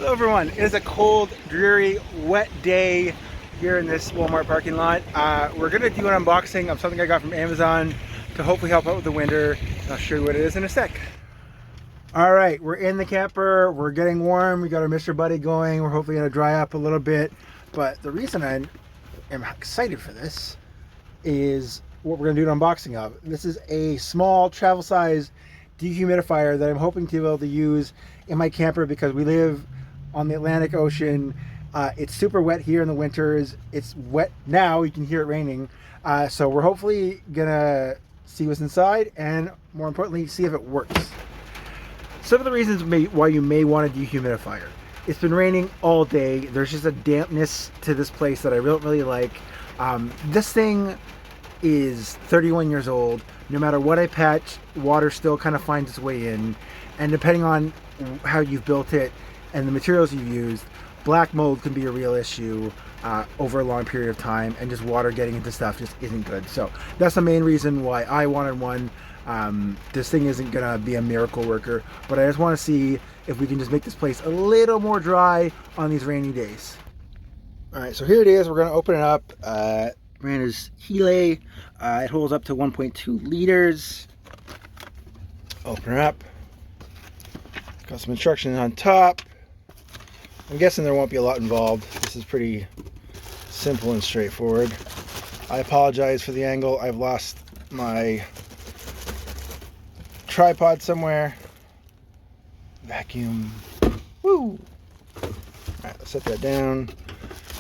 Hello everyone, it is a cold, dreary, wet day here in this Walmart parking lot. We're going to do an unboxing of something I got from Amazon to hopefully help out with the winter. I'll show you what it is in a sec. Alright, we're in the camper, we're getting warm, we got our Mr. Buddy going, we're hopefully going to dry up a little bit. But the reason I am excited for this is what we're going to do an unboxing of. This is a small travel size dehumidifier that I'm hoping to be able to use in my camper because we live on the Atlantic Ocean. It's super wet here in the winters. It's wet now, you can hear it raining. So we're hopefully gonna see what's inside and more importantly, see if it works. Some of the reasons why you may want a dehumidifier. It's been raining all day. There's just a dampness to this place that I don't really like. This thing is 31 years old. No matter what I patch, water still kind of finds its way in. And depending on how you've built it and the materials you've used, black mold can be a real issue over a long period of time, and just water getting into stuff just isn't good. So that's the main reason why I wanted one. This thing isn't gonna be a miracle worker, but I just want to see if we can just make this place a little more dry on these rainy days. All right, so here it is. We're gonna open it up. Brand is Heelay. It holds up to 1.2 liters. Open it up. Got some instructions on top. I'm guessing there won't be a lot involved. This is pretty simple and straightforward. I apologize for the angle. I've lost my tripod somewhere. Vacuum. Woo! Alright, let's set that down.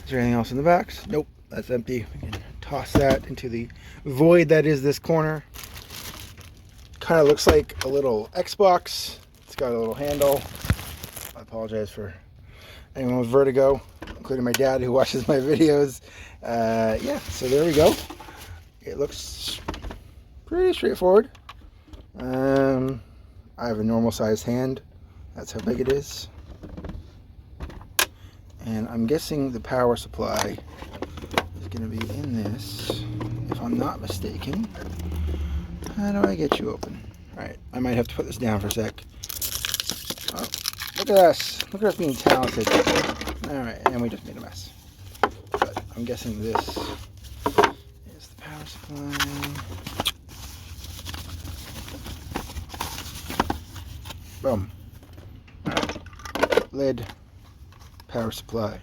Is there anything else in the box? Nope, that's empty. We can toss that into the void that is this corner. Kind of looks like a little Xbox. It's got a little handle. I apologize for anyone with vertigo, including my dad who watches my videos. Yeah, so there we go. It looks pretty straightforward. I have a normal sized hand. That's how big it is. And I'm guessing the power supply is going to be in this, if I'm not mistaken. How do I get you open? Alright, I might have to put this down for a sec. Oh, look at us. Look at us being talented. Alright, and we just made a mess. But I'm guessing this is the power supply. Boom. Alright. Lid. Power supply.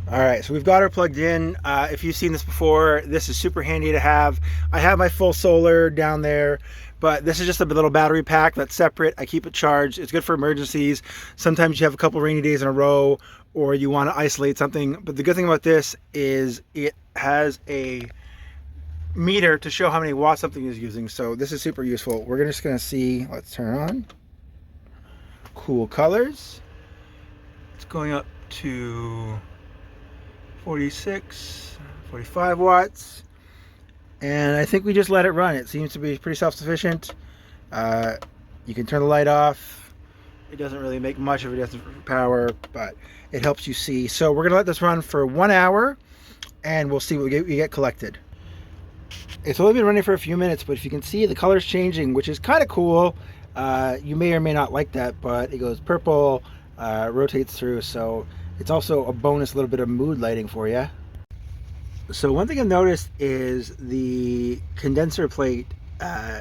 Alright, so we've got her plugged in. If you've seen this before, this is super handy to have. I have my full solar down there, but this is just a little battery pack that's separate. I keep it charged. It's good for emergencies. Sometimes you have a couple rainy days in a row or you want to isolate something. But the good thing about this is it has a meter to show how many watts something is using. So this is super useful. We're just going to see. Let's turn on. Cool colors. It's going up to 46, 45 watts. And I think we just let it run. It seems to be pretty self-sufficient. You can turn the light off. It doesn't really make much of a difference for power, but it helps you see. So we're gonna let this run for 1 hour and we'll see what we get collected. It's only been running for a few minutes, but if you can see, the color's changing, which is kind of cool. You may or may not like that, but it goes purple, rotates through, so it's also a bonus little bit of mood lighting for you. So one thing I've noticed is the condenser plate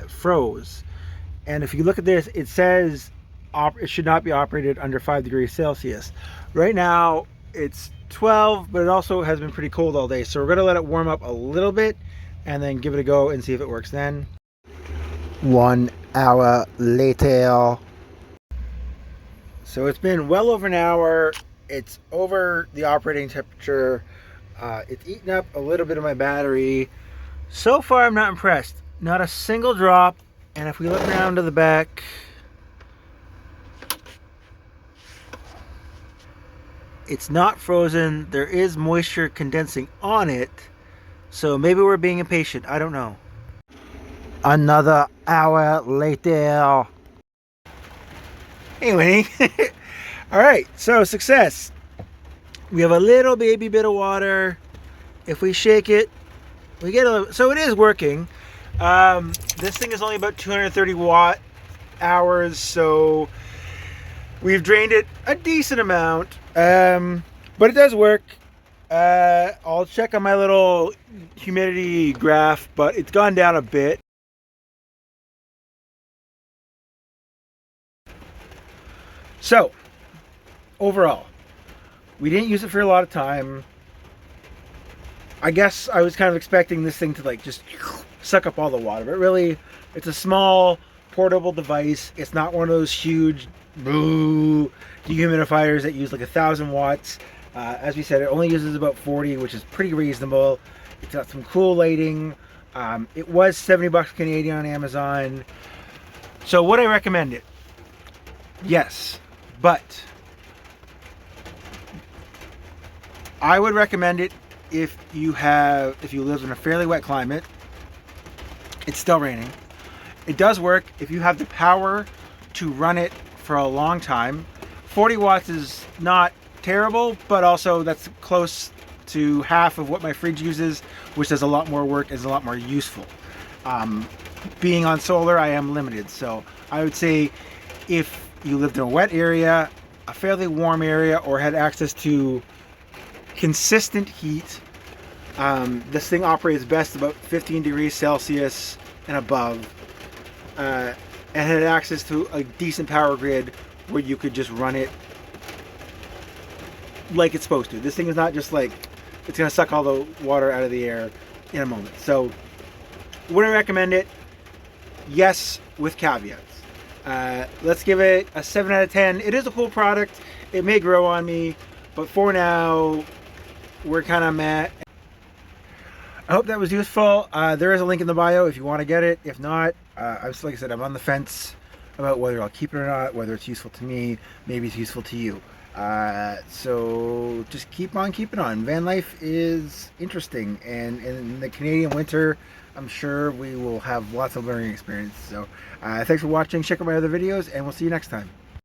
froze, and if you look at this, it says it should not be operated under 5 degrees Celsius. Right now it's 12, but it also has been pretty cold all day, so we're going to let it warm up a little bit and then give it a go and see if it works then. 1 hour later. So it's been well over an hour. It's over the operating temperature. It's eaten up a little bit of my battery. So far I'm not impressed. Not a single drop. And if we look around to the back, it's not frozen. There is moisture condensing on it. So maybe we're being impatient. I don't know. Another hour later. Hey Winnie. Alright, so success. We have a little baby bit of water. If we shake it, we get a, so it is working. This thing is only about 230 watt hours, so We've drained it a decent amount, but it does work. I'll check on my little humidity graph, but it's gone down a bit. So, overall, we didn't use it for a lot of time. I guess I was kind of expecting this thing to like just suck up all the water, but really it's a small portable device. It's not one of those huge dehumidifiers that use like 1,000 watts. As we said, it only uses about 40, which is pretty reasonable. It's got some cool lighting. It was 70 bucks Canadian on Amazon. So would I recommend it? Yes, but I would recommend it if you live in a fairly wet climate. It's still raining. It does work if you have the power to run it for a long time. 40 watts is not terrible, but also that's close to half of what my fridge uses, which does a lot more work, is a lot more useful. Being on solar, I am limited, so I would say if you lived in a wet area, a fairly warm area, or had access to consistent heat, this thing operates best about 15 degrees Celsius and above, and had access to a decent power grid where you could just run it like it's supposed to. This thing is not just like it's going to suck all the water out of the air in a moment. So would I recommend it? Yes, with caveats. Let's give it a 7 out of 10. It is a cool product. It may grow on me, but for now, we're kind of meh. I hope that was useful. There is a link in the bio if you want to get it. If not, like I said, I'm on the fence about whether I'll keep it or not, whether it's useful to me, maybe it's useful to you. So just keep on keeping on. Van life is interesting, and in the Canadian winter, I'm sure we will have lots of learning experience. So thanks for watching. Check out my other videos, and we'll see you next time.